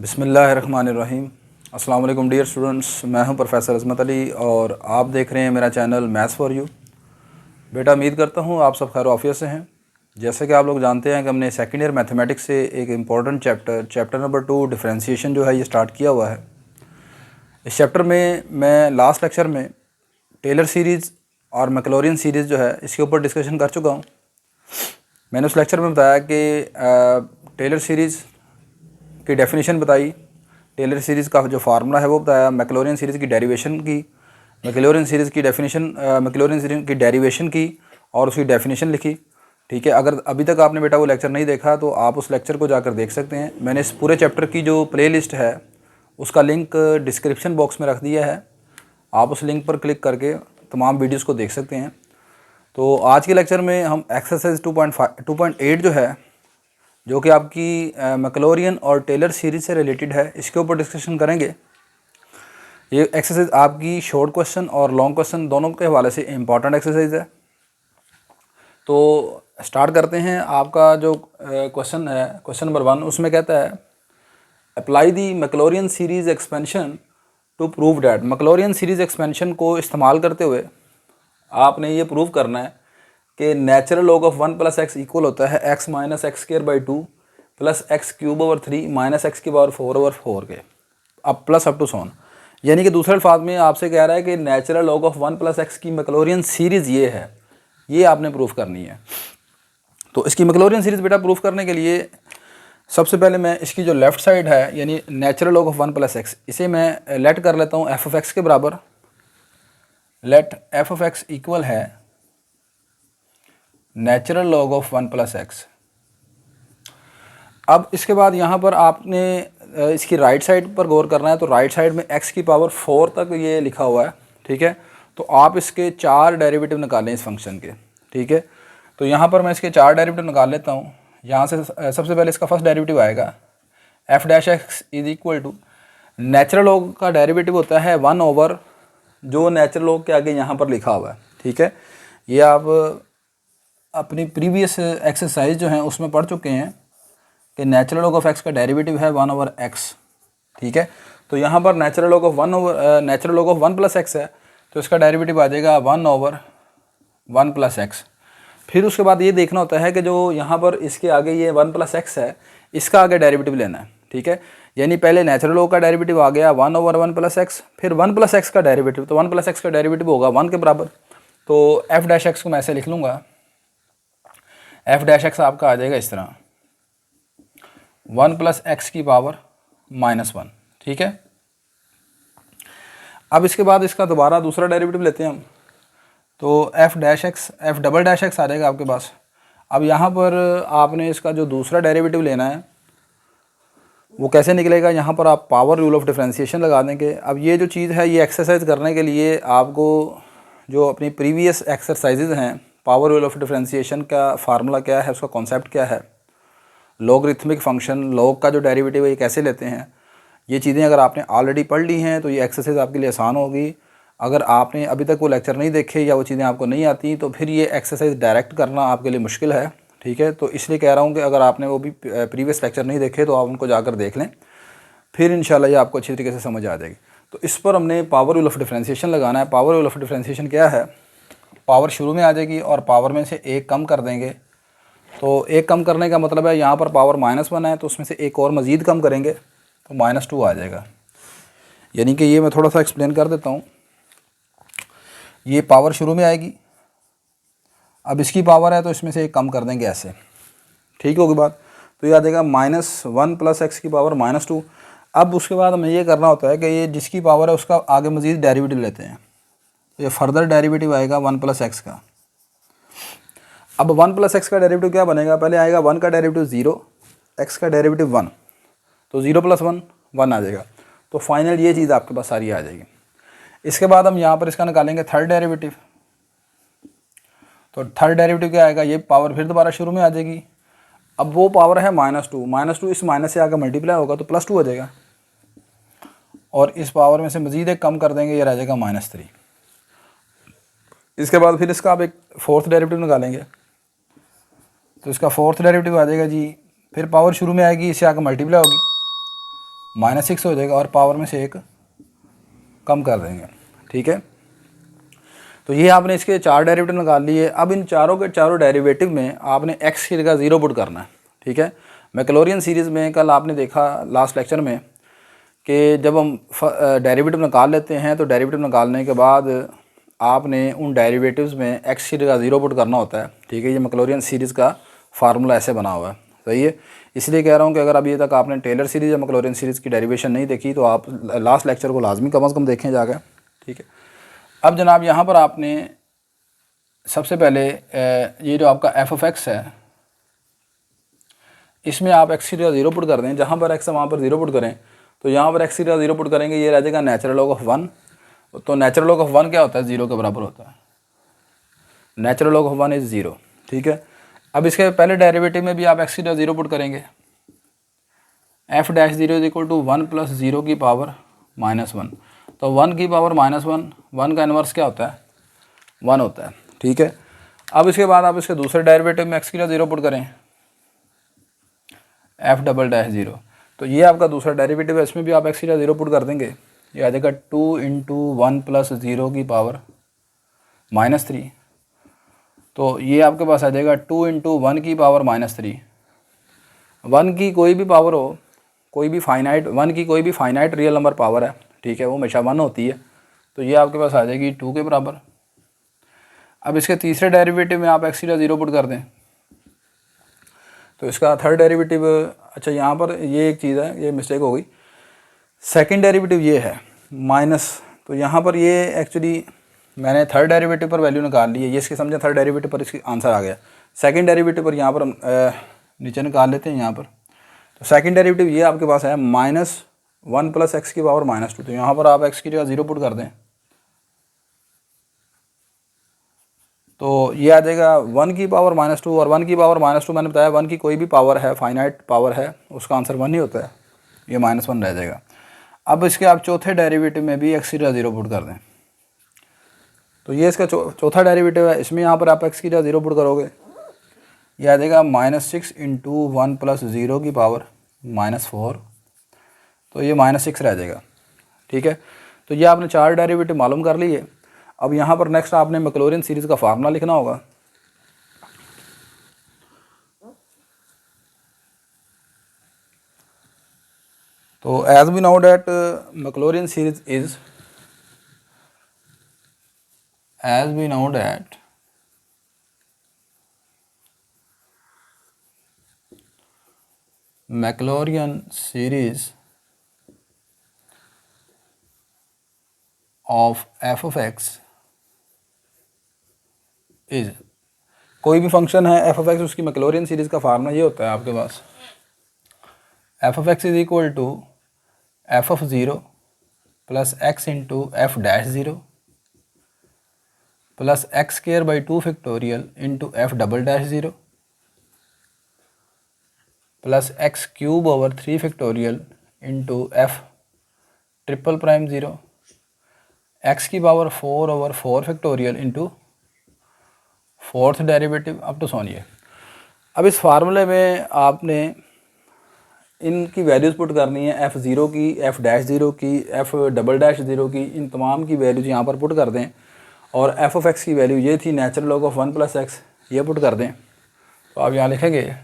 बिस्मिल्लाहिर्रहमानिर्रहीम। अस्सलाम वालेकुम डियर स्टूडेंट्स, मैं हूं प्रोफेसर अज़मत अली और आप देख रहे हैं मेरा चैनल मैथ्स फॉर यू। बेटा उम्मीद करता हूं आप सब खैर आफियत से हैं। जैसे कि आप लोग जानते हैं कि हमने सेकेंड ईयर मैथमेटिक्स से एक इम्पॉर्टेंट चैप्टर नंबर 2 डिफरेंशिएशन जो है ये स्टार्ट किया हुआ है। इस चैप्टर में मैं लास्ट लेक्चर में टेलर सीरीज़ और मैक्लॉरिन सीरीज़ जो है इसके ऊपर डिस्कशन कर चुका हूँ। मैंने उस लेक्चर में बताया कि टेलर सीरीज़ की डेफिनेशन बताई, टेलर सीरीज़ का जो फार्मूला है वो बताया, मैक्लॉरिन सीरीज़ की डेरिवेशन की, मैक्लॉरिन सीरीज़ की डेफिनेशन मैक्लॉरिन सीरीज़ की डेरिवेशन की और उसकी डेफिनेशन लिखी। ठीक है, अगर अभी तक आपने बेटा वो लेक्चर नहीं देखा तो आप उस लेक्चर को जाकर देख सकते हैं। मैंने इस पूरे चैप्टर की जो प्लेलिस्ट है उसका लिंक डिस्क्रिप्शन बॉक्स में रख दिया है, आप उस लिंक पर क्लिक करके तमाम वीडियोज़ को देख सकते हैं। तो आज के लेक्चर में हम एक्सरसाइज 2.8 जो है, जो कि आपकी मैक्लॉरिन और टेलर सीरीज़ से रिलेटेड है, इसके ऊपर डिस्कशन करेंगे। ये एक्सरसाइज आपकी शॉर्ट क्वेश्चन और लॉन्ग क्वेश्चन दोनों के हवाले से इम्पॉर्टेंट एक्सरसाइज है। तो स्टार्ट करते हैं। आपका जो क्वेश्चन है, क्वेश्चन नंबर 1, उसमें कहता है apply the Maclaurin series expansion to prove that. Maclaurin series expansion को इस्तेमाल करते हुए आपने ये प्रूव करना है कि natural log of 1 + x equal होता है x - x² plus x³ / 3 minus x⁴/4 के, अब प्लस अप टू सोन। यानी कि दूसरे अल्फाज में आपसे कह रहा है कि नेचुरल लॉग ऑफ 1 + x की मैक्लॉरिन सीरीज़ ये है, ये आपने प्रूफ करनी है। तो इसकी मैक्लॉरिन सीरीज़ बेटा प्रूफ करने के लिए सबसे पहले मैं इसकी जो लेफ़्ट साइड है यानी नेचुरल लॉग ऑफ 1 + x, इसे मैं लेट कर लेता हूँ f(x) के बराबर। लेट f(x) इक्वल है नेचुरल लॉग ऑफ 1 + x। अब इसके बाद यहाँ पर आपने इसकी राइट साइड पर गौर करना है। तो राइट साइड में x⁴ तक ये लिखा हुआ है, ठीक है। तो आप इसके 4 डेरिवेटिव निकालें इस फंक्शन के, ठीक है। तो यहाँ पर मैं इसके 4 डेरिवेटिव निकाल लेता हूँ। यहाँ से सबसे पहले इसका फर्स्ट डेरिवेटिव आएगा f(x) = नेचुरल लॉग का डेरिवेटिव होता है 1/, जो नेचुरल लॉग के आगे यहाँ पर लिखा हुआ है, ठीक है। ये आप अपनी प्रीवियस एक्सरसाइज जो हैं उसमें पढ़ चुके हैं कि नेचुरल लॉग ऑफ x का डेरिवेटिव है 1/x, ठीक है। तो यहाँ पर नेचुरल लॉग ऑफ 1 + x है, तो इसका डेरिवेटिव आ जाएगा 1/1 + x। फिर उसके बाद ये देखना होता है कि जो यहाँ पर इसके आगे ये 1 + x है, इसका आगे डेरिवेटिव लेना है, ठीक है। यानी पहले नेचुरल लॉग का डेरिवेटिव आ गया 1/1 + x, फिर 1 + x का डेरिवेटिव, तो 1 + x का डेरिवेटिव होगा 1 के बराबर। तो f' को मैं ऐसे लिख लूँगा, f' आपका आ जाएगा इस तरह 1 + x⁻⁻1, ठीक है। अब इसके बाद इसका दोबारा दूसरा डेरिवेटिव लेते हैं हम, तो f'(x) आ जाएगा आपके पास। अब यहाँ पर आपने इसका जो दूसरा डेरिवेटिव लेना है वो कैसे निकलेगा, यहाँ पर आप पावर रूल ऑफ डिफरेंशिएशन लगा देंगे। अब ये जो चीज़ है ये एक्सरसाइज करने के लिए आपको जो अपनी प्रीवियस एक्सरसाइजेज हैं, पावर रूल ऑफ डिफरेंशिएशन का फार्मूला क्या है, उसका कॉन्सेप्ट क्या है, लॉगरिथमिक फंक्शन, लॉग का जो डेरिवेटिव है ये कैसे लेते हैं, ये चीज़ें अगर आपने ऑलरेडी पढ़ ली हैं तो ये एक्सरसाइज आपके लिए आसान होगी। अगर आपने अभी तक वो लेक्चर नहीं देखे या वो चीज़ें आपको नहीं आती तो फिर ये एक्सरसाइज डायरेक्ट करना आपके लिए मुश्किल है, ठीक है। तो इसलिए कह रहा हूँ कि अगर आपने वो भी प्रीवियस लेक्चर नहीं देखे तो आप उनको जाकर देख लें, फिर इंशाल्लाह ये आपको अच्छी तरीके से समझ आ जाएगी। तो इस पर हमने पावर रूल ऑफ डिफरेंशिएशन लगाना है। पावर रूल ऑफ डिफरेंशिएशन क्या है, पावर शुरू में आ जाएगी और पावर में से एक कम कर देंगे। तो एक कम करने का मतलब है यहाँ पर पावर -1 है तो उसमें से एक और मज़ीद कम करेंगे तो -2 आ जाएगा। यानी कि ये मैं थोड़ा सा एक्सप्लेन कर देता हूँ। ये पावर शुरू में आएगी, अब इसकी पावर है तो इसमें से एक कम कर देंगे ऐसे, ठीक होगी बात। तो ये आ जाएगा -1 + x⁻⁻2। अब उसके बाद हमें ये करना होता है कि ये जिसकी पावर है उसका आगे मज़ीद डेरिवेटिव लेते हैं। तो ये फर्दर डेरिवेटिव आएगा 1 + x का। अब 1 + x का डेरिवेटिव क्या बनेगा, पहले आएगा 1 का डेरिवेटिव 0, x का डेरिवेटिव 1, तो 0 + 1 1 आ जाएगा। तो फाइनल ये चीज़ आपके पास सारी आ जाएगी। इसके बाद हम यहाँ पर इसका निकालेंगे थर्ड डेरिवेटिव। तो थर्ड डेरिवेटिव क्या आएगा, ये पावर फिर दोबारा शुरू में आ जाएगी। अब वो पावर है -2 इस माइनस से आकर मल्टीप्लाई होगा तो +2 आ जाएगा और इस पावर में से मज़ीद एक कम कर देंगे, ये रह जाएगा -3। इसके बाद फिर इसका आप एक फोर्थ डेरिवेटिव निकालेंगे, तो इसका फोर्थ डेरिवेटिव आ जाएगा जी, फिर पावर शुरू में आएगी, इससे आकर मल्टीप्लाई होगी -6 हो जाएगा और पावर में से एक कम कर देंगे, ठीक है। तो ये आपने इसके 4 डेरिवेटिव निकाल लिए। अब इन चारों के चारों डेरिवेटिव में आपने x की जगह 0 पुट करना है, ठीक है। मैक्लॉरियन सीरीज़ में कल आपने देखा लास्ट लेक्चर में कि जब हम डेरिवेटिव निकाल लेते हैं तो डेरिवेटिव निकालने के बाद आपने उन डेरिवेटिव्स में x की जगह 0 पुट करना होता है, ठीक है। ये मैक्लॉरियन सीरीज़ का फार्मूला ऐसे बना हुआ है, सही है। इसलिए कह रहा हूँ कि अगर अभी तक आपने टेलर सीरीज़ या मैक्लॉरियन सीरीज़ की डेरिवेशन नहीं देखी तो आप लास्ट लेक्चर को लाजमी कम से कम देखें जाकर, ठीक है। अब जनाब यहाँ पर आपने सबसे पहले ये जो आपका f(x) है इसमें आप x की जगह 0 पुट कर दें। जहाँ पर x है वहाँ पर 0 पुट करें, तो यहाँ पर x की जगह 0 पुट करेंगे, ये रह जाएगा नेचुरल लॉग ऑफ 1। तो नेचुरल लॉग ऑफ 1 क्या होता है? 0 के बराबर होता है। नेचुरल लॉग ऑफ 1 इज़ 0, ठीक है। अब इसके पहले डेरिवेटिव में भी आप x की जगह 0 पुट करेंगे। f(0) is equal to 1 plus 0 की पावर -1। तो 1 की पावर -1, 1 का इन्वर्स क्या होता है? 1 होता है, ठीक है। अब इसके बाद आप इसके दूसरे डेरिवेटिव में x की जगह 0 पुट करें, f(0). तो ये आपका दूसरा डेरिवेटिव है, इसमें भी आप x की जगह 0 पुट कर देंगे। ये आ जाएगा 2 × 1 प्लस 0 की पावर -3। तो ये आपके पास आ जाएगा 2 × 1 की पावर -3। 1 की कोई भी पावर हो, कोई भी फाइनाइट 1 की कोई भी फाइनाइट रियल नंबर पावर है, ठीक है, वो हमेशा 1 होती है। तो ये आपके पास आ जाएगी 2 के बराबर। अब इसके तीसरे डेरिवेटिव में आप x की जगह 0 पुट कर दें, तो इसका थर्ड डेरिवेटिव, अच्छा यहाँ पर ये एक चीज़ है, ये मिस्टेक हो गई। सेकंड डेरिवेटिव ये है माइनस, तो यहाँ पर ये एक्चुअली मैंने थर्ड डेरिवेटिव पर वैल्यू निकाल ली है, ये इसके समझे थर्ड डेरिवेटिव पर इसकी आंसर आ गया। सेकंड डेरिवेटिव पर यहाँ पर हम नीचे निकाल लेते हैं यहाँ पर। तो सेकंड डेरिवेटिव ये आपके पास है -1 प्लस x की पावर -2। तो यहाँ पर आप x की जगह 0 पुट कर दें, तो ये आ जाएगा 1 की पावर -2। और 1 की पावर -2 मैंने बताया 1 की कोई भी पावर है, फाइनाइट पावर है, उसका आंसर 1 ही होता है, ये -1 रह जाएगा। अब इसके आप चौथे डेरिवेटिव में भी x की जगह 0 पुट कर दें, तो ये इसका चौथा डेरिवेटिव है, इसमें यहाँ पर आप x की जगह 0 पुट करोगे, ये आ जाएगा -6 × 1 प्लस 0 की पावर -4। तो ये -6 रह जाएगा, ठीक है। तो ये आपने 4 डेरिवेटिव मालूम कर लिए। अब यहाँ पर नेक्स्ट आपने मैक्लॉरियन सीरीज़ का फार्मूला लिखना होगा। तो as we know that Maclaurin series is Maclaurin series of f(x) is, कोई भी फंक्शन है f(x) उसकी मैक्लॉरियन सीरीज़ का फार्मूला ये होता है आपके पास, f(x) is equal to f(0) plus x into f(0) plus x² 2 into f(0) plus x³ 3 into f'(0), x की पावर 4/4 इंटू fourth derivative up to so on. अब इस फार्मूले में आपने इनकी वैल्यूज़ पुट करनी है, f(0) की, f'(0) की, f'(0) की, इन तमाम की वैल्यूज़ यहाँ पर पुट कर दें। और f(x) की वैल्यू ये थी natural log of 1 plus x, ये पुट कर दें। तो आप यहाँ लिखेंगे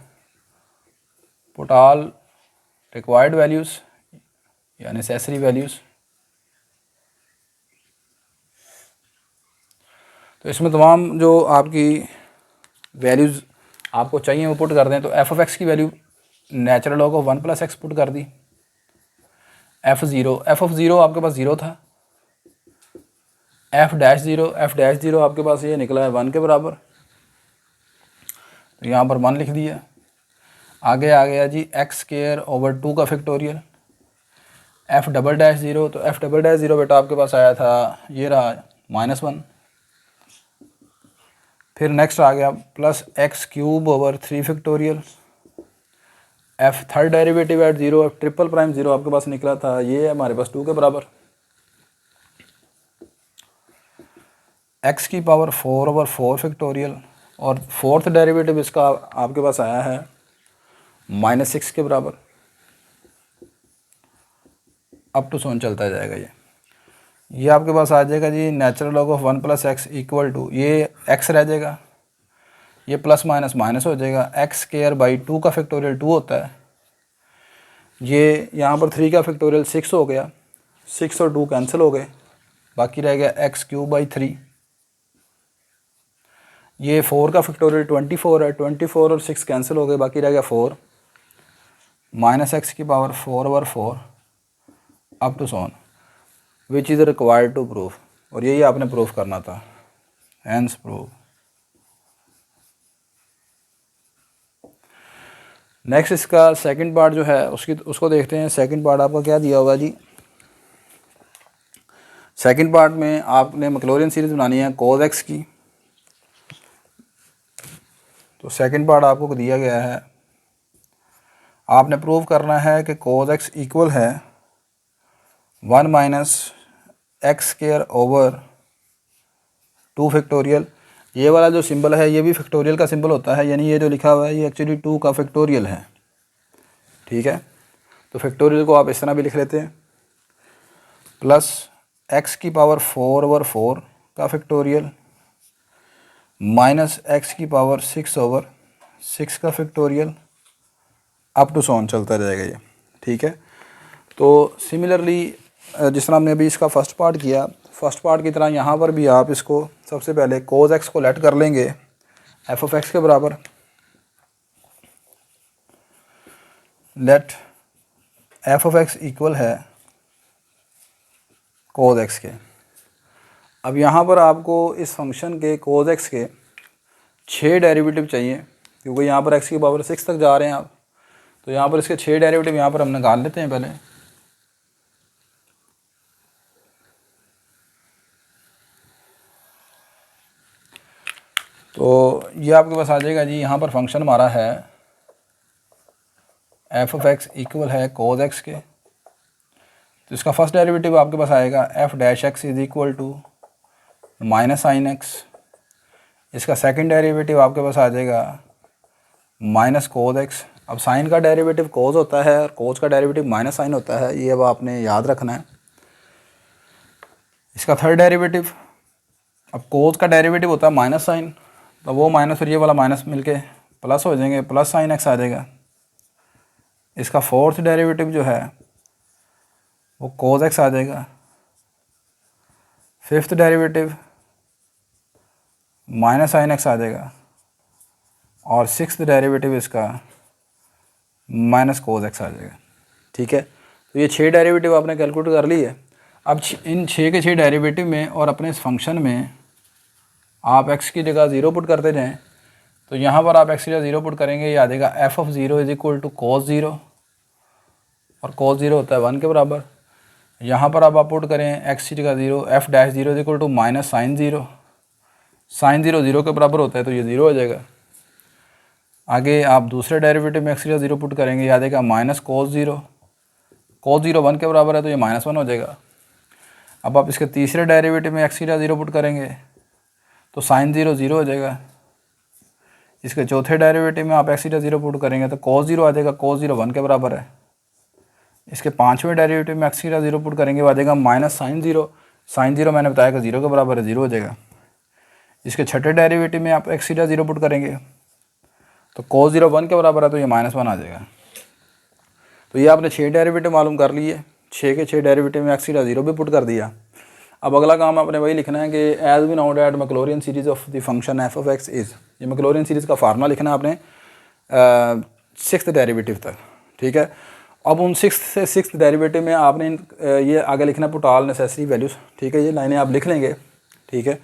पुट ऑल रिक्वायर्ड वैल्यूज़ या नेसेसरी वैल्यूज़। तो इसमें तमाम जो आपकी वैल्यूज़ आपको चाहिए वो पुट कर दें। तो f(x) की value natural log of 1 plus x put कर दी। f(0) आपके पास 0 था। f'(0) आपके पास ये निकला है 1 के बराबर, तो यहाँ पर 1 लिख दिया। आगे आ गया जी x²/2 का फैक्टोरियल, f'(0), तो f'(0) बेटा आपके पास आया था, ये रहा -1। फिर नेक्स्ट आ गया plus x³ 3 f third derivative eight 0, f'(0) आपके पास निकला था, ये हमारे पास 2 के बराबर। x की पावर 4/4 और फोर्थ डेरिवेटिव इसका आपके पास आया है -6 के बराबर। अप टू सोन चलता जाएगा। ये आपके पास आ जाएगा जी natural log of 1 + x equal to, ये x रह जाएगा, ये प्लस माइनस माइनस हो जाएगा, x²/2 का फैक्टोरियल 2 होता है, ये यहाँ पर 3 का फैक्टोरियल 6 हो गया, 6 और 2 कैंसिल हो गए, बाकी रह गया x³/3। ये 4 का फैक्टोरियल 24 है, 24 और 6 कैंसिल हो गए, बाकी रह गया 4 minus x⁴/4 up to so on, which is required to proof, और यही आपने प्रूफ करना था, हैंस प्रूफ। नेक्स्ट इसका सेकंड पार्ट जो है उसको देखते हैं। सेकंड पार्ट आपका क्या दिया होगा जी। सेकंड पार्ट में आपने मैक्लॉरिन सीरीज़ बनानी है cos x की। तो सेकंड पार्ट आपको दिया गया है, आपने प्रूव करना है कि cos x इक्वल है 1 - x²/2 फैक्टोरियल। ये वाला जो सिंबल है ये भी फैक्टोरियल का सिंबल होता है, यानी ये जो लिखा हुआ है ये एक्चुअली 2 का फैक्टोरियल है, ठीक है। तो फैक्टोरियल को आप इस तरह भी लिख लेते हैं, प्लस x⁴/4 का फैक्टोरियल माइनस x⁴6/6 का फैक्टोरियल अप टू सोन चलता रहेगा ये, ठीक है। तो सिमिलरली जिस तरह हमने अभी इसका फर्स्ट पार्ट किया, फर्स्ट पार्ट की तरह यहाँ पर भी आप इसको सबसे पहले cos x को लेट कर लेंगे f(x) के बराबर, लेट f(x) इक्वल है cos x के। अब यहाँ पर आपको इस फंक्शन के cos x के 6 डेरिवेटिव चाहिए, क्योंकि यहाँ पर x⁴ तक जा रहे हैं आप, तो यहाँ पर इसके 6 डेरिवेटिव यहाँ पर हम निकाल लेते हैं पहले। तो ये आपके पास आ जाएगा जी, यहाँ पर फंक्शन हमारा है f(x) इक्वल है cos x के। तो इसका फर्स्ट डेरिवेटिव आपके पास आएगा f(x) is equal to minus sin x। इसका सेकंड डेरिवेटिव आपके पास आ जाएगा माइनस cos x। अब साइन का डेरिवेटिव cos होता है और cos का डेरिवेटिव माइनस साइन होता है, ये अब आपने याद रखना है। इसका थर्ड डेरिवेटिव, अब cos का डेरिवेटिव होता है माइनस साइन, तो वो माइनस और ये वाला माइनस मिलके प्लस हो जाएंगे, प्लस sin x आ जाएगा। इसका फोर्थ डेरिवेटिव जो है वो cos x आ जाएगा। Fifth derivative minus sin x आ जाएगा, और सिक्स्थ डेरिवेटिव इसका माइनस cos x आ जाएगा, ठीक है। तो ये 6 डेरिवेटिव आपने कैलकुलेट कर ली है। अब इन 6 के 6 डेरिवेटिव में और अपने इस फंक्शन में आप x की जगह 0 पुट करते जाएं, तो यहाँ पर आप x की जगह 0 पुट करेंगे, ये आ जाएगा f(0) is equal to cos 0, और cos 0 होता है 1 के बराबर। यहाँ पर अब आप पुट करें x की जगह 0, f(0) is equal to minus sin 0, sin 0 0 के बराबर होता है, तो ये 0 हो जाएगा। आगे आप दूसरे डेरिवेटिव में x की जगह 0 पुट करेंगे, याद आएगा माइनस cos 0, cos 0 1 के बराबर है, तो ये -1 हो जाएगा। अब आप इसके तीसरे डेरिवेटिव में x की जगह 0 पुट करेंगे तो sin 0 0 हो जाएगा। इसके चौथे डेरिवेटिव में आप x की जगह 0 पुट करेंगे तो cos 0 आ जाएगा, cos 0 1 के बराबर है। इसके पाँचवें डेरिवेटिव में x की जगह 0 पुट करेंगे, वो आ जाएगा माइनस sin 0 मैंने बताया कि 0 के बराबर है, 0 हो जाएगा। इसके छठे डेरिवेटिव में आप x की जगह 0 पुट करेंगे तो cos 0 1 के बराबर है, तो ये -1 आ जाएगा। तो ये आपने 6 डेरिवेटिव मालूम कर लिए, 6 के 6 डेरिवेटिव में x की जगह 0 भी पुट कर दिया। अब अगला काम आपने वही लिखना है कि as we now that Maclaurin series of the function f(x) is, ये मैक्लॉरिन सीरीज़ का फार्मूला लिखना है आपने 6th डेरिवेटिव तक, ठीक है। अब उन 6th से 6th डेरिवेटिव में आपने ये आगे लिखना पुट ऑल नेसेसरी वैल्यूज़, ठीक है। ये लाइनें आप लिख लेंगे, ठीक है।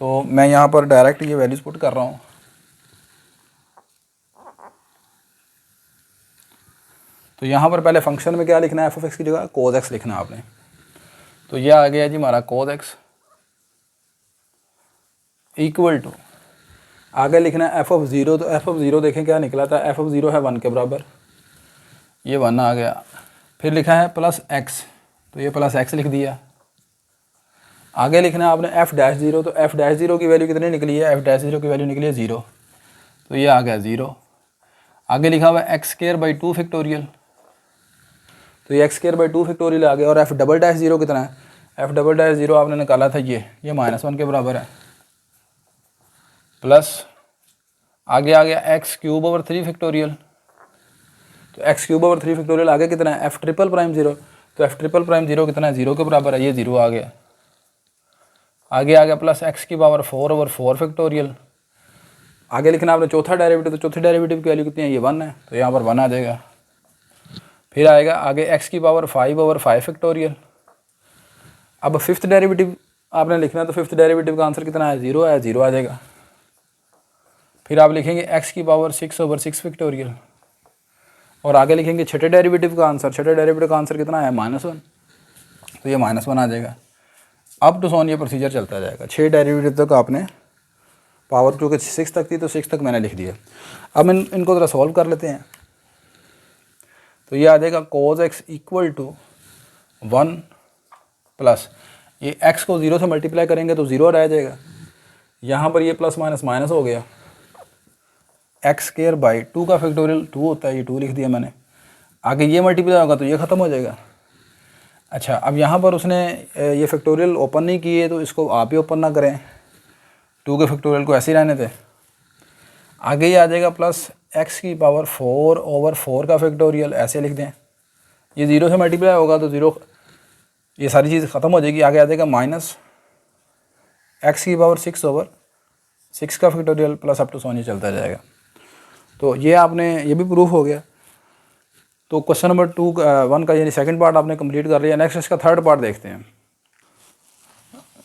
तो मैं यहाँ पर डायरेक्ट ये वैल्यूज़ पुट कर रहा हूँ। तो यहाँ पर पहले फंक्शन में क्या लिखना है, f(x) की जगह cos x लिखना है आपने। तो यह आ गया जी हमारा cos x इक्वल टू, आगे लिखना है f(0), तो f(0) देखें क्या निकला था, f(0) है 1 के बराबर, ये 1 आ गया। फिर लिखा है प्लस x, तो ये प्लस x लिख दिया। आगे लिखना है आपने f(0), तो f(0) की वैल्यू कितनी निकली है, f(0) की वैल्यू निकली है 0, तो ये आ गया 0। आगे लिखा हुआ है x² बाई 2 फैक्टोरियल, तो ये एक्स स्क्वायर बाई 2 फैक्टोरियल आ गया। और एफ डबल डैश ज़ीरो कितना है, एफ डबल डैश ज़ीरो आपने निकाला था ये -1 के बराबर है, प्लस आगे आ गया एक्स क्यूब ओवर 3 फैक्टोरियल। तो एक्स क्यूब ओवर 3 फैक्टोरियल आगे कितना है, एफ ट्रिपल प्राइम ज़ीरो। तो एफ ट्रिपल प्राइम ज़ीरो कितना है, 0 के बराबर है, ये 0 आ गया। आगे आ गया प्लस एक्स की पावर 4 ओवर 4 फैक्टोरियल। आगे लिखना आपने चौथा डेरिवेटिव, तो चौथे डेरिवेटिव की वैल्यू कितनी है, ये 1 है, तो यहाँ पर 1 आ जाएगा। फिर आएगा आगे एक्स की पावर 5 ओवर 5 फैक्टोरियल। अब फिफ्थ डेरिवेटिव आपने लिखना है, तो फिफ्थ डेरिवेटिव का आंसर कितना है, 0 है, 0 आ जाएगा। फिर आप लिखेंगे एक्स की पावर 6 ओवर 6 फैक्टोरियल, और आगे लिखेंगे छठे डेरिवेटिव का आंसर। छठे डेरिवेटिव का आंसर कितना है, -1, तो ये -1 आ जाएगा। अप टू सोन ये प्रोसीजर चलता जाएगा। 6 डेरिवेटिव तक आपने, पावर चूँकि 6 तक थी तो 6 तक मैंने लिख दिया। अब इनको ज़रा सॉल्व कर लेते हैं। तो ये आ जाएगा cos x equal to 1 plus ये x को 0 से मल्टीप्लाई करेंगे तो 0 रह जाएगा। यहाँ पर ये प्लस माइनस माइनस हो गया, एक्स स्क्वायर बाई 2 का फैक्टोरियल 2 होता है, ये 2 लिख दिया मैंने। आगे ये मल्टीप्लाई होगा तो ये ख़त्म हो जाएगा। अच्छा, अब यहाँ पर उसने ये फैक्टोरियल ओपन नहीं किए, तो इसको आप ही ओपन ना करें, 2 के फैक्टोरियल को ऐसे ही रहने थे। आगे ये आ जाएगा प्लस एक्स की पावर 4 ओवर 4 का फैक्टोरियल, ऐसे लिख दें। ये 0 से मल्टीप्लाई होगा तो 0, ये सारी चीज़ ख़त्म हो जाएगी। आगे आ जाएगा माइनस एक्स की पावर 6 ओवर 6 का factorial plus up to so on ये चलता जाएगा। तो ये आपने, ये भी प्रूफ हो गया। तो क्वेश्चन नंबर 1 का यानी सेकंड पार्ट आपने कंप्लीट कर लिया। नेक्स्ट इसका थर्ड पार्ट देखते हैं।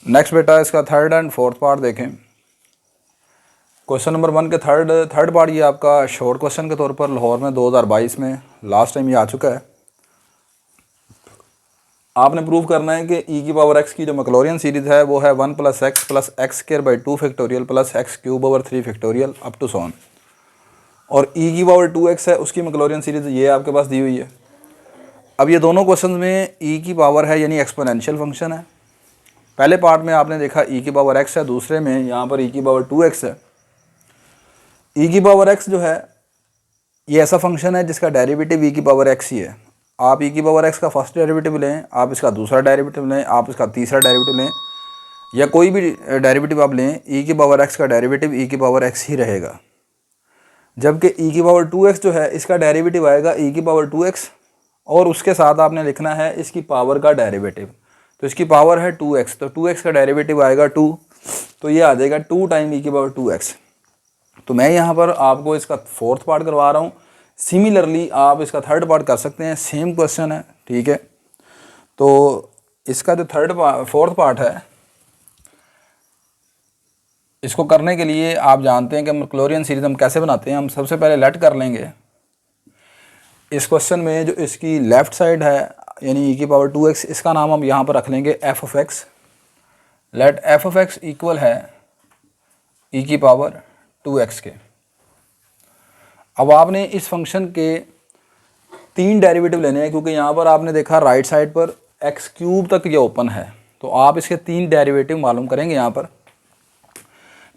नेक्स्ट बेटा इसका थर्ड एंड फोर्थ पार्ट देखें। क्वेश्चन नंबर 1 के थर्ड पार्ट ये आपका शॉर्ट क्वेश्चन के तौर पर लाहौर में 2022 में लास्ट टाइम ये आ चुका है। आपने प्रूव करना है कि ई की पावर एक्स की जो मैक्लॉरियन सीरीज़ है वो है 1 plus x square by 2 factorial plus x cube over 3 factorial up to so on. और ई की पावर 2x है, उसकी मैक्लॉरियन सीरीज़ ये आपके पास दी हुई है। अब ये दोनों क्वेश्चन में ई की पावर है यानी एक्सपोनेंशियल फंक्शन है। पहले पार्ट में आपने देखा ई की पावर x है, दूसरे में यहाँ पर ई की पावर 2x है। ई की पावर x जो है ये ऐसा फंक्शन है जिसका डेरिवेटिव ई की पावर x ही है। आप ई की पावर x का फर्स्ट डेरिवेटिव लें, आप इसका दूसरा डेरिवेटिव लें, आप इसका तीसरा डेरिवेटिव लें, या कोई भी डेरिवेटिव आप लें, ई की पावर x का डेरिवेटिव ई की पावर x ही रहेगा। जबकि ई की पावर 2x जो है इसका डेरिवेटिव आएगा ई की पावर 2x, और उसके साथ आपने लिखना है इसकी पावर का डेरिवेटिव। तो इसकी पावर है 2x, तो 2x का डेरिवेटिव आएगा 2, तो ये आ जाएगा 2 टाइम ई की पावर 2x। तो मैं यहाँ पर आपको इसका फोर्थ पार्ट करवा रहा हूँ। सिमिलरली आप इसका थर्ड पार्ट कर सकते हैं, सेम क्वेश्चन है, ठीक है। तो इसका जो फोर्थ पार्ट है, इसको करने के लिए आप जानते हैं कि मैक्लॉरियन सीरीज हम कैसे बनाते हैं। हम सबसे पहले लेट कर लेंगे इस क्वेश्चन में जो इसकी लेफ़्ट साइड है यानी ई की पावर 2x, इसका नाम हम यहाँ पर रख लेंगे F of X. Let F of X equal है ई की पावर 2x के। अब आपने इस फंक्शन के 3 डेरिवेटिव लेने हैं, क्योंकि यहाँ पर आपने देखा राइट साइड पर एक्स क्यूब तक ये ओपन है, तो आप इसके 3 डेरिवेटिव मालूम करेंगे यहाँ पर।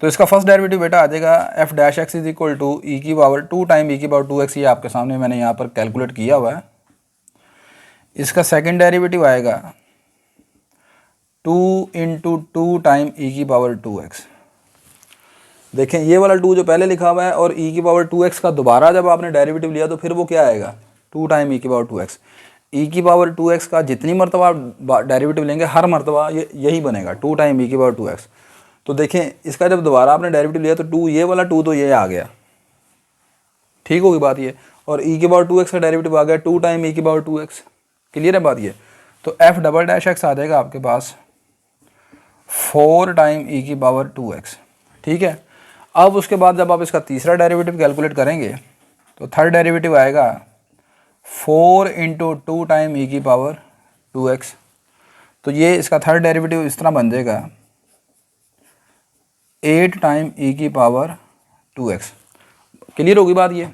तो इसका फर्स्ट डेरिवेटिव बेटा आ जाएगा F dash x is equal to e की पावर 2 टाइम ई की पावर 2x, ये आपके सामने मैंने यहाँ पर कैलकुलेट किया हुआ है। इसका सेकंड डेरिवेटिव आएगा 2 इंटू 2 टाइम ई की पावर 2x। देखें ये वाला 2 जो पहले लिखा हुआ है और ई की पावर 2x का दोबारा जब आपने डेरिवेटिव लिया तो फिर वो क्या आएगा, 2 टाइम ई की पावर 2x। ई की पावर 2x का जितनी मरतबा डेरिवेटिव लेंगे हर मरतबा यही बनेगा 2 टाइम ई की पावर 2x। तो देखें इसका जब दोबारा आपने डेरिवेटिव लिया तो 2 ये वाला 2 तो ये आ गया, ठीक होगी बात ये। और ई की पावर 2x का डेरिवेटिव आ गया 2 टाइम ई की पावर 2x। क्लियर है बात ये। तो एफ डबल डैश एक्स आ जाएगा आपके पास 4 टाइम ई की पावर 2x, ठीक है। अब उसके बाद जब आप इसका तीसरा डेरिवेटिव कैलकुलेट करेंगे तो थर्ड डेरिवेटिव आएगा 4 इंटू 2 टाइम ई की पावर 2x। तो ये इसका थर्ड डेरिवेटिव इस तरह बन जाएगा 8 टाइम ई की पावर 2x। क्लियर होगी बात ये।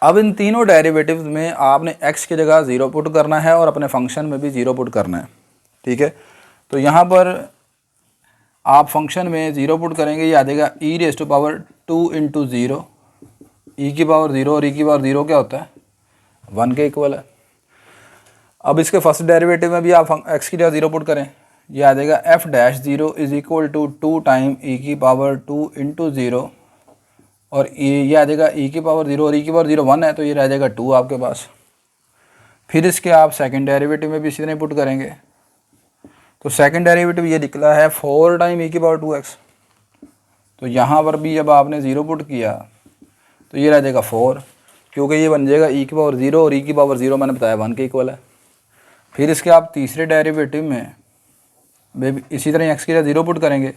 अब इन तीनों डेरिवेटिव्स में आपने x की जगह 0 पुट करना है और अपने फंक्शन में भी 0 पुट करना है, ठीक है। तो यहाँ पर आप फंक्शन में 0 पुट करेंगे, ये आ जाएगा E raise to power 2 into 0, E की पावर 0 और ई की पावर 0 क्या होता है 1 के इक्वल है। अब इसके फर्स्ट डेरिवेटिव में भी आप x की जगह 0 पुट करें, ये आ जाएगा F dash 0 is equal to 2 time e की पावर 2 इंटू 0, और ये आ जाएगा e की पावर 0 और e की पावर 0 1 है, तो ये रह जाएगा 2 आपके पास। फिर इसके आप सेकंड डेरिवेटिव में भी इसी तरह पुट करेंगे, तो सेकंड डेरिवेटिव ये निकला है 4 टाइम e की पावर 2x। तो यहाँ पर भी जब आपने 0 पुट किया तो ये रह जाएगा 4, क्योंकि ये बन जाएगा e की पावर 0 और e की पावर 0 मैंने बताया 1 के इक्वल है। फिर इसके आप तीसरे डेरिवेटिव में इसी तरह x की जगह 0 पुट करेंगे,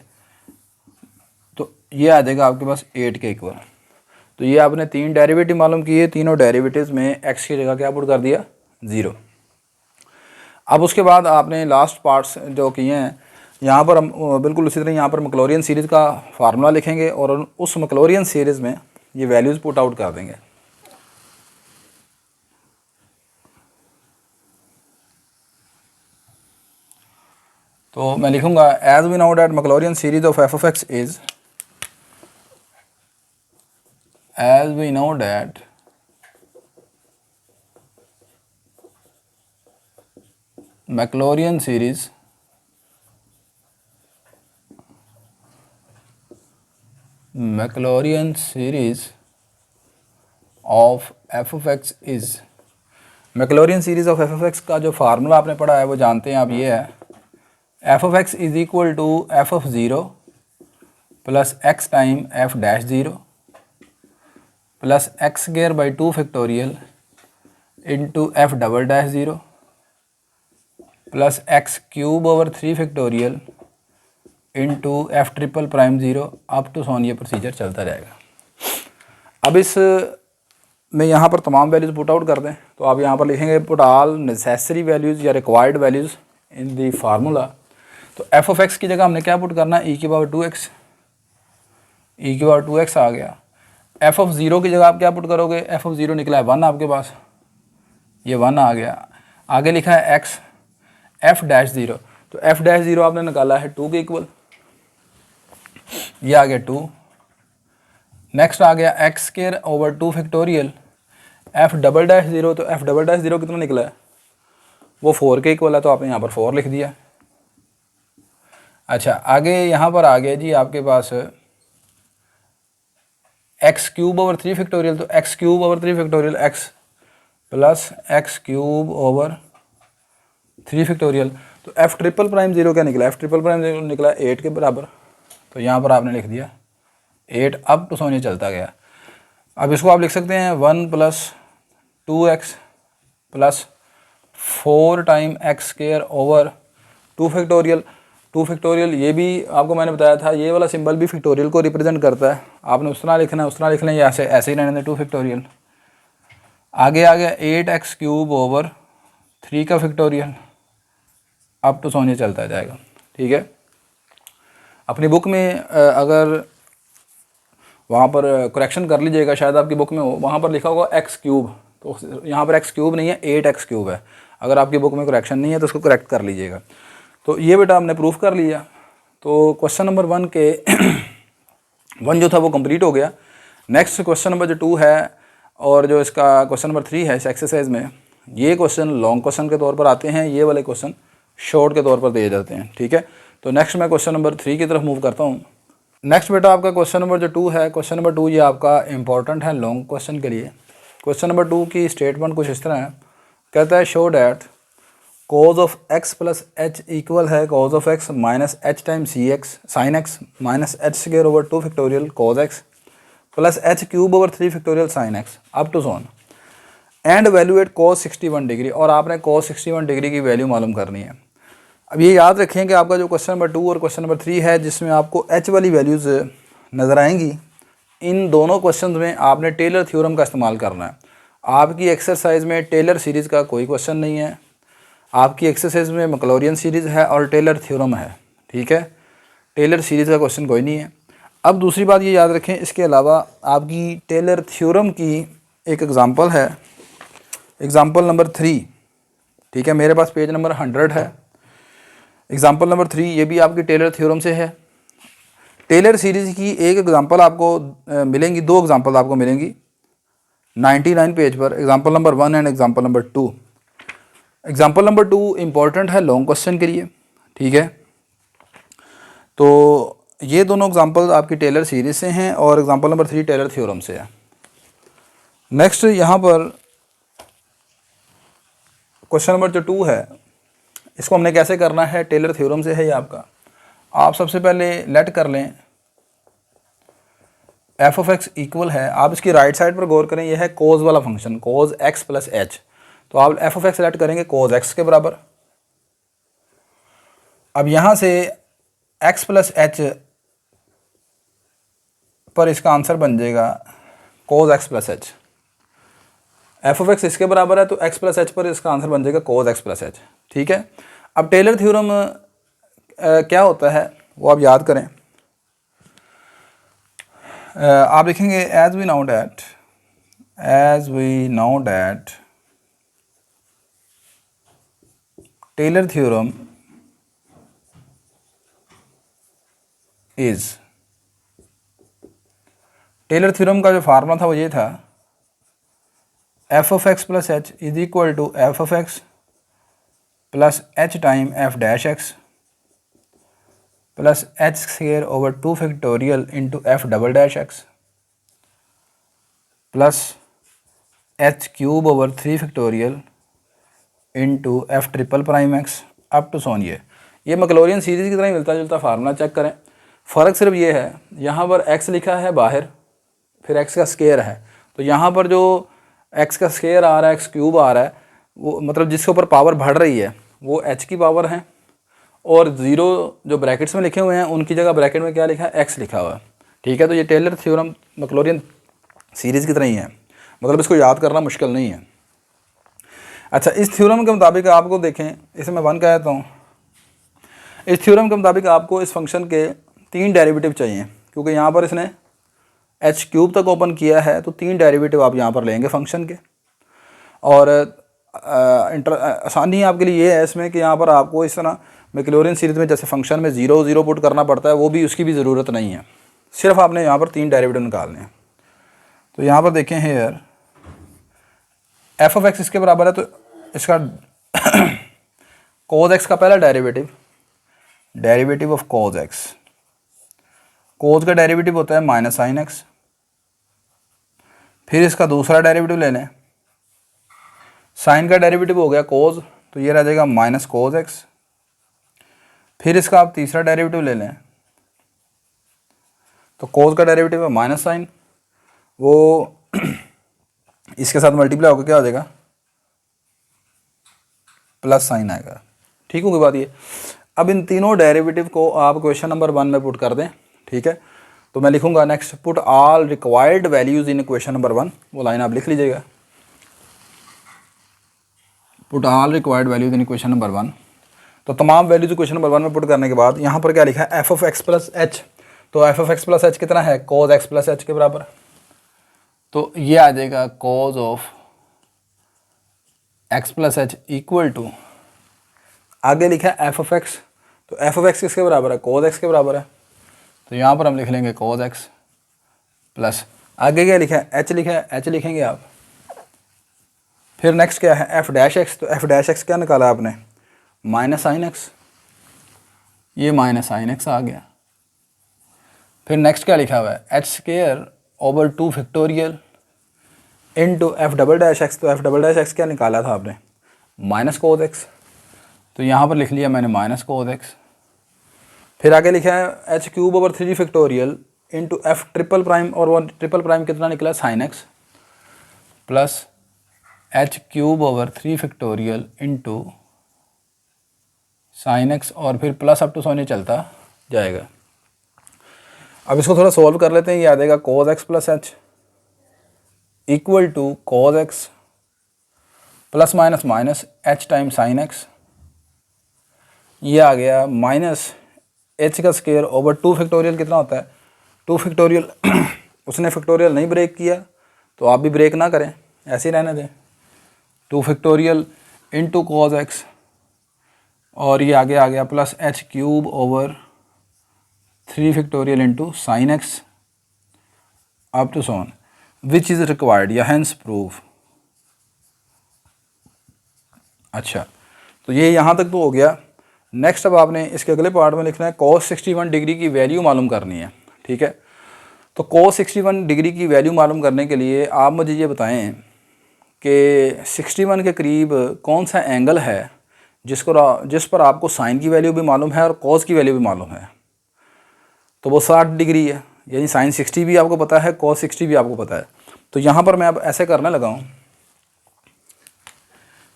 तो ये आ जाएगा आपके पास 8 के इक्वल। तो ये आपने 3 डेरिवेटिव मालूम किए, तीनों डेरिवेटिव्स में x की जगह क्या पुट कर दिया 0। अब उसके बाद आपने लास्ट पार्ट्स जो किए हैं, यहाँ पर हम बिल्कुल उसी तरह यहाँ पर मैक्लॉरियन सीरीज़ का फार्मूला लिखेंगे और उस मैक्लॉरियन सीरीज़ में ये वैल्यूज़ पुट आउट कर देंगे। तो मैं लिखूँगा as we know that Maclaurin series of f of x is, as we know that Maclaurin series of f of x is, Maclaurin series of f of x का जो formula आपने पढ़ा है वो जानते हैं आप, ये है F of x is equal to f of 0 plus x time f dash 0 plus x square by 2 factorial into f double dash 0 plus x cube over 3 factorial into f triple prime 0 up to so on, ये procedure चलता रहेगा। अब इस में यहाँ पर तमाम values put out कर दें, तो आप यहाँ पर लिखेंगे पुट ऑल नेसेसरी वैल्यूज़ या रिक्वायर्ड वैल्यूज़ इन दी फार्मूला। तो एफ ऑफ एक्स की जगह हमने क्या पुट करना है, ई की पावर 2x, ई की पावर 2x आ गया। एफ ऑफ 0 की जगह आप क्या पुट करोगे, एफ ऑफ 0 निकला है 1 आपके पास, ये 1 आ गया। आगे लिखा है एक्स एफ डैश 0, तो एफ डैश 0 आपने निकाला है 2 के इक्वल, ये आ गया 2। नेक्स्ट आ गया x square over 2 factorial F double dash 0, तो एफ डबल डैश 0 कितना निकला है, वो 4 के इक्वल है, तो आपने यहाँ पर 4 लिख दिया। अच्छा, आगे यहाँ पर आ गया जी आपके पास एक्स क्यूब ओवर 3 फैक्टोरियल, तो x cube over 3 factorial x plus x cube over 3 factorial, तो एफ ट्रिपल प्राइम 0 क्या निकला, एफ ट्रिपल प्राइम 0 निकला 8 के बराबर, तो यहाँ पर आपने लिख दिया 8 अप टू सोने चलता गया। अब इसको आप लिख सकते हैं 1 plus 2x plus 4 time x square over 2 factorial. 2 factorial ये भी आपको मैंने बताया था, ये वाला सिंबल भी फैक्टोरियल को रिप्रेजेंट करता है, आपने उस तरह लिखना है, उस तरह लिख लें, ऐसे ऐसे ही रहने दें 2 फैक्टोरियल। आगे आ गया 8x क्यूब ओवर 3 का फैक्टोरियल, अप टू सोने चलता जाएगा। ठीक है, अपनी बुक में अगर वहाँ पर करेक्शन कर लीजिएगा, शायद आपकी बुक में हो, वहाँ पर लिखा होगा एक्स क्यूब, तो यहाँ पर एक्स क्यूब नहीं है 8x क्यूब है। अगर आपकी बुक में करेक्शन नहीं है तो उसको करेक्ट कर लीजिएगा। तो ये बेटा हमने प्रूफ कर लिया। तो क्वेश्चन नंबर 1 के 1 जो था वो कंप्लीट हो गया। नेक्स्ट क्वेश्चन नंबर जो 2 है और जो इसका क्वेश्चन नंबर 3 है इस एक्सरसाइज में, ये क्वेश्चन लॉन्ग क्वेश्चन के तौर पर आते हैं, ये वाले क्वेश्चन शॉर्ट के तौर पर दिए जाते हैं। ठीक है, तो नेक्स्ट मैं क्वेश्चन नंबर 3 की तरफ मूव करता हूँ। नेक्स्ट बेटा आपका क्वेश्चन नंबर जो 2 है, क्वेश्चन नंबर 2 ये आपका इंपॉर्टेंट है लॉन्ग क्वेश्चन के लिए। क्वेश्चन नंबर 2 की स्टेटमेंट कुछ इस तरह है, कहता है show that cos of x plus H equal है cos of x minus h time c x sine x minus h square over 2 factorial cos x plus H cube over 3 factorial sine x up to so on and evaluate cos 61 degree, और आपने कोस 61 degree की value मालूम करनी है। अब ये याद रखें कि आपका जो क्वेश्चन नंबर 2 और क्वेश्चन नंबर 3 है, जिसमें आपको h वाली वैल्यूज़ नज़र आएंगी, इन दोनों क्वेश्चंस में आपने टेलर थ्योरम का इस्तेमाल करना है। आपकी एक्सरसाइज में टेलर सीरीज़ का कोई क्वेश्चन नहीं है, आपकी एक्सरसाइज में मैक्लॉरियन सीरीज़ है और टेलर थ्योरम है। ठीक है, टेलर सीरीज़ का क्वेश्चन कोई नहीं है। अब दूसरी बात ये याद रखें, इसके अलावा आपकी टेलर थ्योरम की एक एग्ज़ाम्पल है, एग्ज़ाम्पल नंबर 3। ठीक है, मेरे पास पेज नंबर 100 है। एग्ज़ाम्पल नंबर 3 ये भी आपकी टेलर थ्योरम से है। टेलर सीरीज़ की एक एग्ज़ाम्पल आपको मिलेंगी, 2 एग्ज़ाम्पल आपको मिलेंगी 99 पेज पर, example number 1 and example number 2। Example number 2 important है लॉन्ग क्वेश्चन के लिए, ठीक है। तो ये दोनों एग्जाम्पल आपकी टेलर सीरीज से हैं और एग्जाम्पल नंबर 3 टेलर थ्योरम से है। नेक्स्ट यहाँ पर क्वेश्चन नंबर जो 2 है, इसको हमने कैसे करना है, टेलर थ्योरम से है ये आपका। आप सबसे पहले लेट कर लें एफ ऑफ एक्स इक्वल है, आप इसकी राइट साइड पर गौर करें, यह है कोज वाला फंक्शन, कोज एक्स प्लस एच। तो आप एफ ऑफ एक्स लेट करेंगे कोज एक्स के बराबर। अब यहाँ से एक्स प्लस एच पर इसका आंसर बन जाएगा cos x plus h. F of x इसके बराबर है तो एक्स प्लस एच पर इसका आंसर बन जाएगा कोज एक्स प्लस एच, ठीक है। अब टेलर थ्योरम क्या होता है वो आप याद करें। आप देखेंगे as we now that Taylor theorem is, Taylor theorem का जो फार्मूला था वो ये था, f of x plus h is equal to f of x plus h time f dash x plus h square over 2 factorial into f double dash x plus H cube over 3 factorial into f triple prime x up to so on. ये Maclaurin series की तरह ही मिलता जुलता formula, check करें। फ़र्क सिर्फ ये है, यहाँ पर x लिखा है बाहर, फिर x का स्क्वायर है, तो यहाँ पर जो x का स्क्वायर आ रहा है, x क्यूब आ रहा है, वो मतलब जिसके ऊपर पावर बढ़ रही है वो h की पावर है, और ज़ीरो जो ब्रैकेट्स में लिखे हुए हैं उनकी जगह ब्रैकेट में क्या लिखा है, x लिखा हुआ है, ठीक है। तो ये टेलर थ्योरम मैक्लॉरियन सीरीज़ की तरह ही है, मतलब इसको याद करना मुश्किल नहीं है। अच्छा, इस थ्योरम के मुताबिक आपको देखें, इसे मैं 1 कहता हूँ। इस थ्योरम के मुताबिक आपको इस फंक्शन के 3 डेरिवेटिव चाहिए, क्योंकि यहाँ पर इसने एच क्यूब तक ओपन किया है, तो 3 डेरिवेटिव आप यहाँ पर लेंगे फंक्शन के। और आसानी आपके लिए ये है इसमें कि यहाँ पर आपको इस तरह मैक्लॉरियन सीरीज़ में जैसे फंक्शन में 0 0 पुट करना पड़ता है, वो भी उसकी भी ज़रूरत नहीं है, सिर्फ आपने यहाँ पर 3 डेरिवेटिव निकालने हैं। तो यहाँ पर देखें हेयर एफ ऑफ एक्स इसके बराबर है, तो इसका कोज एक्स का पहला डेरिवेटिव ऑफ कोज एक्स, कोज का डेरिवेटिव होता है माइनस साइन एक्स। फिर इसका दूसरा डेरिवेटिव ले लें, साइन का डेरिवेटिव हो गया कोज, तो ये रह जाएगा माइनस कोज एक्स। फिर इसका आप तीसरा डेरिवेटिव ले लें, तो कोज का डेरिवेटिव है माइनस साइन, वो इसके साथ मल्टीप्लाई होकर क्या हो जाएगा, प्लस साइन आएगा, ठीक होगी बात ये। अब इन तीनों डेरिवेटिव को आप क्वेश्चन नंबर 1 में पुट कर दें, ठीक है। तो मैं लिखूंगा next put all required values इन क्वेश्चन नंबर 1, वो लाइन आप लिख लीजिएगा, put all required values in question number 1। तो तमाम वैल्यूज क्वेश्चन नंबर 1 में पुट करने के बाद यहाँ पर क्या लिखा है, F of x plus h. तो F of x plus h कितना है, कोज एक्स प्लस एच के बराबर, तो ये आ जाएगा cos of x plus H equal to, आगे लिखा है एफ ऑफ एक्स, तो एफ ऑफ एक्स किसके बराबर है, कोज एक्स के बराबर है, तो यहाँ पर हम लिख लेंगे कोज एक्स प्लस, आगे क्या लिखा है, एच लिखा है, एच लिखेंगे आप। फिर नेक्स्ट क्या है, एफ डैश एक्स, तो एफ डैश एक्स क्या निकाला आपने, माइनस साइन एक्स, ये माइनस साइन एक्स आ गया। फिर नेक्स्ट क्या लिखा हुआ है, H square over 2 factorial into F double dash x, तो एफ डबल डैश एक्स क्या निकाला था आपने, माइनस कोज एक्स, तो यहाँ पर लिख लिया मैंने माइनस कोज एक्स। फिर आगे लिखा है H cube over 3 factorial into f triple prime, और वो ट्रिपल प्राइम कितना निकला, sine x, plus H cube over 3 factorial into sine x, और फिर प्लस अप टू सोने चलता जाएगा। अब इसको थोड़ा सॉल्व कर लेते हैं, ये आ जाएगा cos x plus H equal to cos x plus minus minus h time sine x, ये आ गया माइनस एच का स्क्वायर ओवर 2 फैक्टोरियल कितना होता है, 2 फैक्टोरियल उसने फैक्टोरियल नहीं ब्रेक किया, तो आप भी ब्रेक ना करें, ऐसे ही रहने दें, 2 फैक्टोरियल इंटू कोज एक्स, और ये आगे आ गया plus H cube over 3 factorial into sine x up to so on which is required, या हैंस प्रूफ। अच्छा, तो ये यहाँ तक तो हो गया। नेक्स्ट अब आपने इसके अगले पार्ट में लिखना है cos 61 डिग्री की वैल्यू मालूम करनी है, ठीक है। तो cos 61 डिग्री की वैल्यू मालूम करने के लिए आप मुझे ये बताएं कि 61 के करीब कौन सा एंगल है जिस पर आपको साइन की वैल्यू भी मालूम है और cos की वैल्यू भी मालूम है। तो वो 60 डिग्री है, यानी साइन 60 भी आपको पता है, cos 60 भी आपको पता है। तो यहाँ पर मैं अब ऐसे करने लगा हूँ,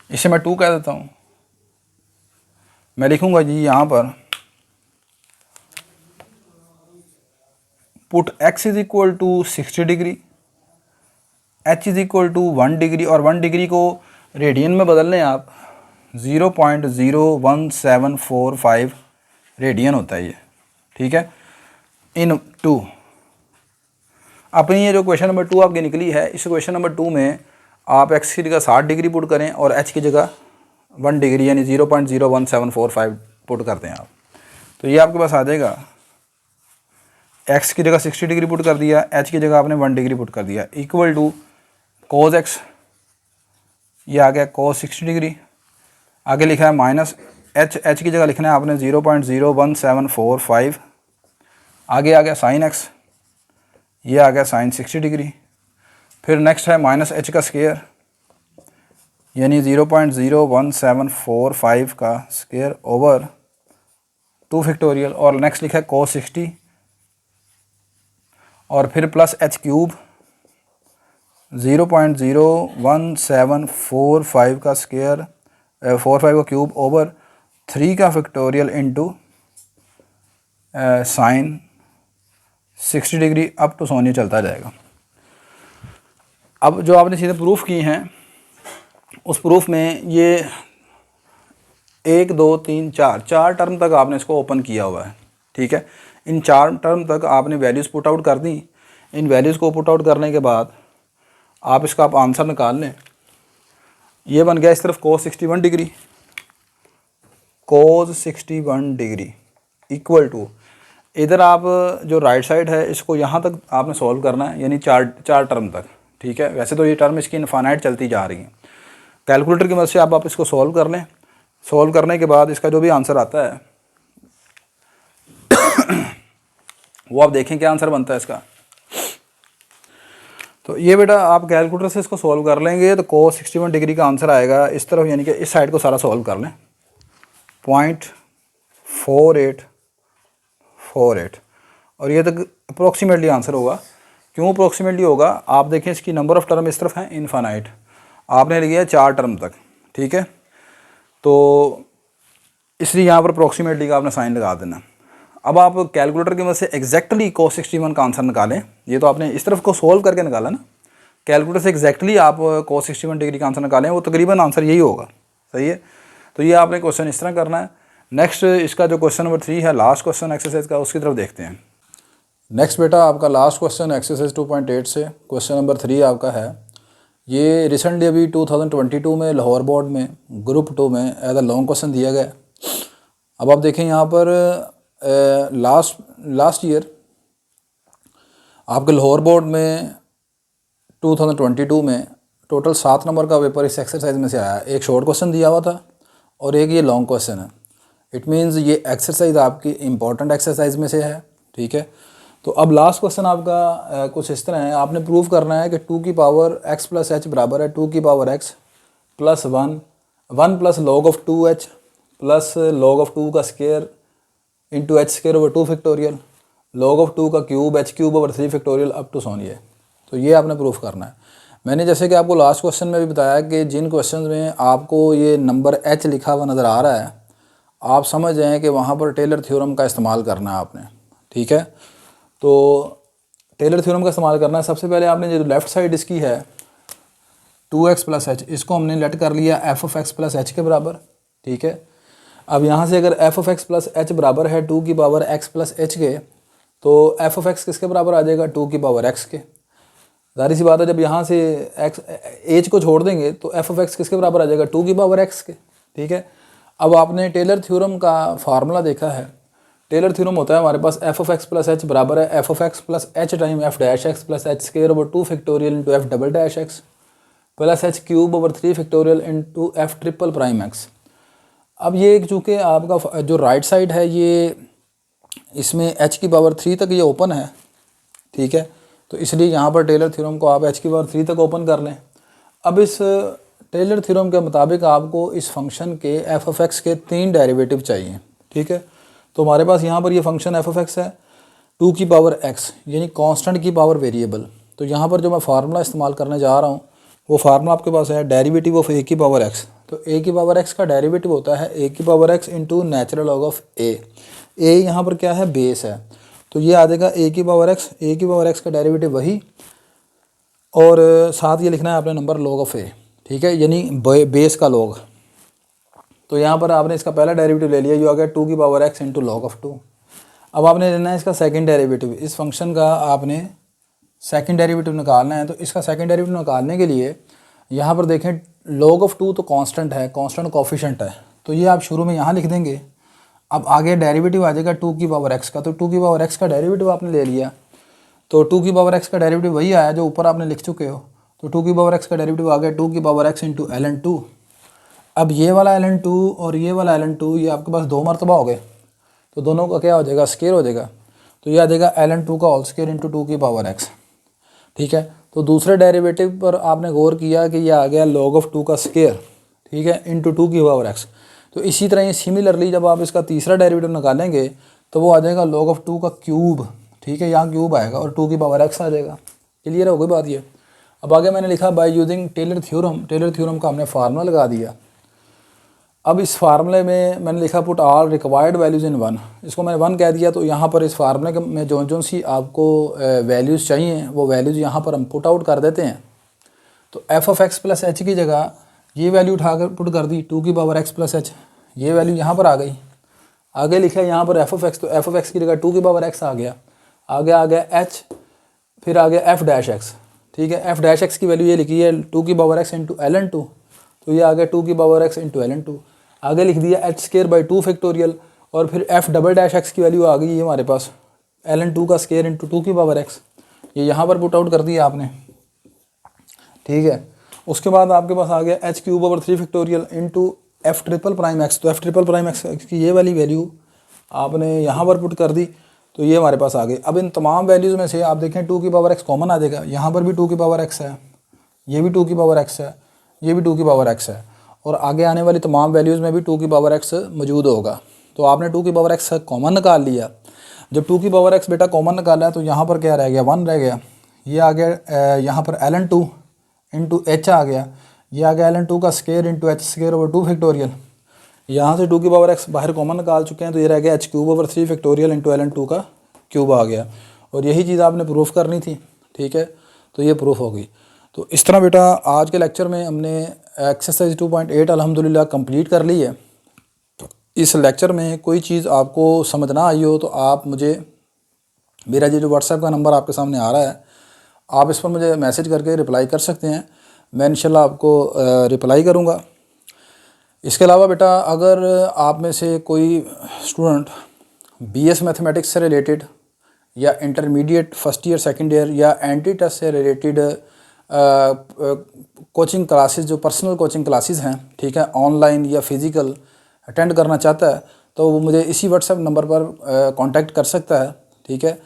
इसे मैं 2 कह देता हूँ। मैं लिखूँगा जी यहाँ पर put x is equal to 60 degree, h is equal to 1 degree, और 1 डिग्री को रेडियन में बदल लें आप, 0.01745 रेडियन होता है ये, ठीक है, इन 2। अपनी ये जो क्वेश्चन नंबर 2 आपकी निकली है, इस क्वेश्चन नंबर 2 में आप x की जगह 60 डिग्री पुट करें और h की जगह 1 डिग्री यानी 0.01745 पुट करते हैं आप। तो ये आपके पास आ जाएगा, x की जगह 60 डिग्री पुट कर दिया, h की जगह आपने 1 डिग्री पुट कर दिया, इक्वल टू cos x, ये आ गया cos 60 डिग्री। आगे लिखा है माइनस h की जगह लिखना है आपने 0.01745, आगे आ गया sin x, ये आ गया sin 60 डिग्री। फिर नेक्स्ट है माइनस h का स्क्वायर यानी 0.01745 का स्क्वायर ओवर 2 फैक्टोरियल, और नेक्स्ट लिखा है cos 60, और फिर प्लस h क्यूब 0.01745 का स्क्वायर 45 का क्यूब ओवर 3 का factorial into sine 60 degree up to so on चलता जाएगा। अब जो आपने चीज़ें प्रूफ की हैं उस प्रूफ में ये 1 2 3 4 टर्म तक आपने इसको ओपन किया हुआ है, ठीक है। इन 4 टर्म तक आपने वैल्यूज़ पुट आउट कर दी। इन वैल्यूज़ को पुट आउट करने के बाद आप इसका आप आंसर निकाल लें। ये बन गया इस तरफ cos 61 degree, cos 61 degree equal to, इधर आप जो राइट साइड है इसको यहाँ तक आपने सॉल्व करना है, यानी 4 टर्म तक, ठीक है। वैसे तो ये टर्म इसकी इनफाइनाइट चलती जा रही है। कैलकुलेटर की मदद से आप इसको सॉल्व कर लें। सॉल्व करने के बाद इसका जो भी आंसर आता है वो आप देखें क्या आंसर बनता है इसका। तो ये बेटा आप कैलकुलेटर से इसको सॉल्व कर लेंगे तो cos 61 डिग्री का आंसर आएगा इस तरफ, यानी कि इस साइड को सारा सॉल्व कर लें, 0.4848, और ये तक अप्रोक्सीमेटली आंसर होगा। क्यों अप्रोक्सीमेटली होगा, आप देखें इसकी नंबर ऑफ़ टर्म इस तरफ है इनफाइनाइट, आपने लिखी है 4 टर्म तक, ठीक है। तो इसलिए यहाँ पर अप्रोक्सीमेटली का आपने साइन लगा देना। अब आप कैलकुलेटर की मदद से एग्जैक्टली cos 61 का आंसर निकालें। ये तो आपने इस तरफ को सोल्व करके निकाला ना, कैलकुलेटर से एग्जैक्टली आप cos 61 डिग्री का आंसर निकालें, वो तकरीबन आंसर यही होगा, सही है। तो ये आपने क्वेश्चन इस तरह करना है। नेक्स्ट इसका जो क्वेश्चन नंबर 3 है, लास्ट क्वेश्चन एक्सरसाइज का, उसकी तरफ देखते हैं। नेक्स्ट बेटा आपका लास्ट क्वेश्चन एक्सरसाइज 2.8 से क्वेश्चन नंबर 3 आपका है। ये रिसेंटली अभी 2022 में लाहौर बोर्ड में ग्रुप 2 में एज अ लॉन्ग क्वेश्चन दिया गया। अब आप देखें यहाँ पर लास्ट ईयर आपके लाहौर बोर्ड में 2022 में टोटल 7 नंबर का पेपर इस एक्सरसाइज में से आया। एक शॉर्ट क्वेश्चन दिया हुआ था और एक ये लॉन्ग क्वेश्चन है। इट मीन्स ये एक्सरसाइज आपकी इम्पॉर्टेंट एक्सरसाइज में से है, ठीक है। तो अब लास्ट क्वेश्चन आपका कुछ इस तरह है, आपने प्रूव करना है कि 2 की पावर x प्लस h बराबर है 2 की power x plus 1 plus log of 2h plus log of 2 का square into h square over 2 factorial, log of 2 का cube h cube over 3 factorial up to so on ये। तो ये आपने प्रूफ करना है। मैंने जैसे कि आपको लास्ट क्वेश्चन में भी बताया कि जिन क्वेश्चन में आपको ये नंबर h लिखा हुआ नज़र आ रहा है, आप समझ जाएँ कि वहाँ पर टेलर थ्योरम का इस्तेमाल करना है आपने, ठीक है। तो टेलर थ्योरम का इस्तेमाल करना है। सबसे पहले आपने जो लेफ़्ट साइड इसकी है 2x प्लस h, इसको हमने लेट कर लिया f of x plus h के बराबर, ठीक है। अब यहाँ से अगर f of x plus h बराबर है 2 की पावर x प्लस h के, तो f ऑफ x किसके बराबर आ जाएगा 2 की पावर x के। जाहिर सी बात है जब यहाँ से h को छोड़ देंगे तो f ऑफ x किसके बराबर आ जाएगा 2 की पावर x के, ठीक है। अब आपने टेलर थ्योरम का फार्मूला देखा है। टेलर थ्योरम होता है हमारे पास f of x plus h बराबर है f of x plus h time f dash x plus h square over 2 factorial into f double dash x, plus H cube over 3 factorial into f triple prime x. अब ये चूँकि आपका जो right side है ये इसमें H की power 3 तक ये ओपन है, ठीक है, तो इसलिए यहाँ पर टेलर थ्योरम को आप एच की पावर 3 तक ओपन कर लें। अब इस टेलर थ्योरम के मुताबिक आपको इस फंक्शन के एफ ऑफ एक्स के 3 डेरिवेटिव चाहिए, ठीक है। तो हमारे पास यहाँ पर ये फंक्शन एफ ऑफ एक्स है 2 की पावर एक्स यानी कांस्टेंट की पावर वेरिएबल। तो यहाँ पर जो मैं फार्मूला इस्तेमाल करने जा रहा हूँ वो फार्मूला आपके पास है डेरिवेटिव ऑफ ए की पावर एक्स। तो ए की पावर एक्स का डेरिवेटिव होता है ए की power x into natural log of a यहाँ पर क्या है, बेस है, तो ये आ जाएगा ए की पावर एक्स का डेरिवेटिव वही, और साथ ये लिखना है आपने नंबर लॉग ऑफ ए, ठीक है, यानी बेस का लॉग। तो यहाँ पर आपने इसका पहला डेरिवेटिव ले लिया जो आ गया 2 की power x into log of 2। अब आपने लेना है इसका सेकंड डेरिवेटिव, इस फंक्शन का आपने सेकंड डेरिवेटिव निकालना है। तो इसका सेकंड डेरिवेटिव निकालने के लिए यहाँ पर देखें लॉग ऑफ 2 तो कांस्टेंट है, कांस्टेंट कोफिशिएंट है, तो ये आप शुरू में यहाँ लिख देंगे। अब आगे डेरिवेटिव आ जाएगा 2 की पावर एक्स का, तो 2 की पावर एक्स का डेरिवेटिव आपने ले लिया, तो 2 की पावर एक्स का डेरिवेटिव वही आया जो ऊपर आपने लिख चुके हो। तो 2 की पावर एक्स का डेरिवेटिव आ गया 2 की पावर एक्स इंटू ln2। अब ये वाला ln2 और ये वाला ln2 ये आपके पास 2 मरतबा हो गए, तो दोनों का क्या हो जाएगा, स्केयर हो जाएगा। तो ये आ जाएगा ln2 का होल स्केयर इंटू 2 की पावर एक्स, ठीक है। तो दूसरे डेरिवेटिव पर आपने गौर किया कि ये आ गया log ऑफ 2 का स्केयर, ठीक है, इंटू 2 की पावर एक्स। तो इसी तरह ये सिमिलरली जब आप इसका तीसरा डेरिवेटिव निकालेंगे तो वो आ जाएगा log ऑफ 2 का क्यूब, ठीक है, यहाँ क्यूब आएगा और 2 की पावर एक्स आ जाएगा। क्लियर हो गई बात ये। अब आगे मैंने लिखा बाय यूजिंग टेलर थ्योरम का हमने फार्मूला लगा दिया। अब इस फार्मूले में मैंने लिखा पुट ऑल रिक्वायर्ड वैल्यूज़ इन 1, इसको मैंने 1 कह दिया। तो यहाँ पर इस फार्मूले में जो सी आपको वैल्यूज़ चाहिए वो वैल्यूज़ यहाँ पर हम पुट आउट कर देते हैं। तो F of x plus H की जगह ये वैल्यू उठाकर पुट कर दी 2 की पावर एक्स प्लस एच, ये वैल्यू यहाँ पर आ गई। आगे लिखा है यहाँ पर एफ ऑफ एक्स, तो एफ ऑफ एक्स की जगह 2 की पावर एक्स आ गया, आगे आ गया एच, फिर आ गया एफ डैश एक्स, ठीक है। एफ डैश एक्स की वैल्यू ये लिखी है 2 की पावर एक्स इंटू ln2, तो ये आ गया 2 की पावर एक्स इंटू ln2। आगे लिख दिया एच स्केयर बाई 2 फैक्टोरियल, और फिर एफ डबल डैश एक्स की वैल्यू आ गई है हमारे पास ln2 का स्केयर इंटू 2 की पावर एक्स, ये यहाँ पर पुट आउट कर दिया आपने, ठीक है। उसके बाद आपके पास आ गया H cube over 3 factorial into f triple prime x. तो एफ ट्रिपल प्राइम एक्स की ये वाली वैल्यू आपने यहाँ पर पुट कर दी, तो ये हमारे पास आ गई। अब इन तमाम वैल्यूज़ में से आप देखें 2 की पावर एक्स कॉमन आ जाएगा, यहाँ पर भी 2 की पावर एक्स है, ये भी 2 की पावर एक्स है, ये भी 2 की पावर एक्स है, और आगे आने वाली तमाम वैल्यूज़ में भी 2 की पावर एक्स मौजूद होगा। तो आपने 2 की पावर एक्स कॉमन निकाल लिया। जब 2 की पावर एक्स बेटा कॉमन निकाला है तो यहाँ पर क्या रह गया, 1 रह गया। ये आ गया यहाँ पर ln2 इंटू एच आ गया, ये आ गया ln2 का square into H square over 2 factorial. यहाँ से 2 की पावर एक्स बाहर कॉमन निकाल चुके हैं, तो ये रह गया H cube over 3 factorial into ln2 का क्यूब आ गया। और यही चीज़ आपने प्रूफ करनी थी, ठीक है, तो ये प्रूफ हो गई। तो इस तरह बेटा आज के लेक्चर में हमने एक्सरसाइज 2.8 अल्हम्दुलिल्लाह कंप्लीट कर ली है। इस लेक्चर में कोई चीज़ आपको समझ ना आई हो तो आप मुझे, मेरा जो व्हाट्सएप का नंबर आपके सामने आ रहा है, आप इस पर मुझे मैसेज करके रिप्लाई कर सकते हैं, मैं इंशाल्लाह आपको रिप्लाई करूँगा। इसके अलावा बेटा अगर आप में से कोई स्टूडेंट BS मैथमेटिक्स से रिलेटेड या intermediate first year second year या एंटी टेस्ट से रिलेटेड कोचिंग क्लासेस, जो पर्सनल कोचिंग क्लासेस हैं, ठीक है, ऑनलाइन या फिज़िकल अटेंड करना चाहता है तो वो मुझे इसी व्हाट्सएप नंबर पर कांटेक्ट कर सकता है, ठीक है।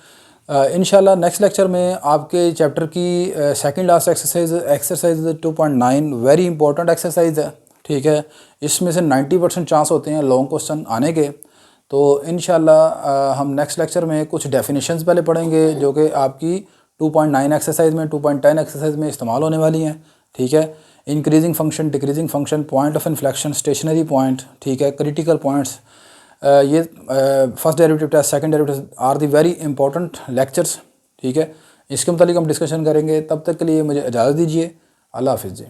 इंशाल्लाह नेक्स्ट लेक्चर में आपके चैप्टर की second last exercise 2.9 very important exercise है, ठीक है। इसमें से 90% चांस होते हैं लॉन्ग क्वेश्चन आने के। तो इंशाल्लाह हम नेक्स्ट लेक्चर में कुछ डेफिनेशंस पहले पढ़ेंगे जो कि आपकी 2.9 एक्सरसाइज में 2.10 एक्सरसाइज में इस्तेमाल होने वाली हैं, ठीक है। Increasing function, decreasing function, point of inflection, stationary point, ठीक है, क्रिटिकल पॉइंट्स, ये first derivative test, second derivative are the very important lectures, ठीक है। इसके मुतालिक हम डिस्कशन करेंगे। तब तक के लिए मुझे इजाज़त दीजिए। अल्लाह हाफिज़ जी।